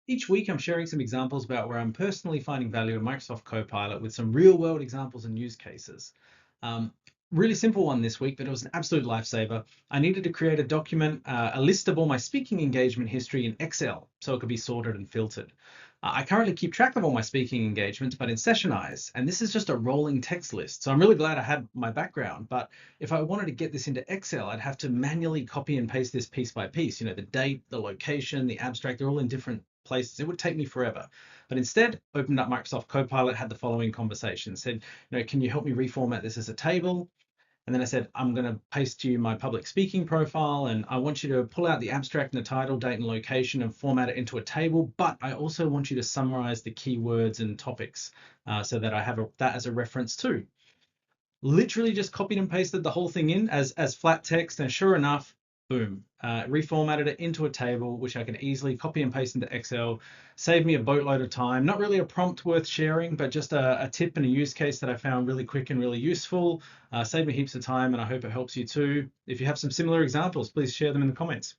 Each week, I'm sharing some examples about where I'm personally finding value in Microsoft Copilot with some real world examples and use cases. Um, Really simple one this week, but it was an absolute lifesaver. I needed to create a document, a list of all my speaking engagement history in Excel so it could be sorted and filtered. I currently keep track of all my speaking engagements, but in Sessionize, and this is just a rolling text list. So I'm really glad I had my background, but if I wanted to get this into Excel, I'd have to manually copy and paste this piece by piece. The date, the location, the abstract, they're all in different places. It would take me forever. But instead, opened up Microsoft Copilot, had the following conversation, said, can you help me reformat this as a table? And then I said, I'm going to paste you my public speaking profile, and I want you to pull out the abstract and the title, date, and location and format it into a table. But I also want you to summarize the keywords and topics so that I have that as a reference too. Literally just copied and pasted the whole thing in as flat text, and sure enough, boom, reformatted it into a table, which I can easily copy and paste into Excel. Saved me a boatload of time. Not really a prompt worth sharing, but just a tip and a use case that I found really quick and really useful. Saved me heaps of time, and I hope it helps you too. If you have some similar examples, please share them in the comments.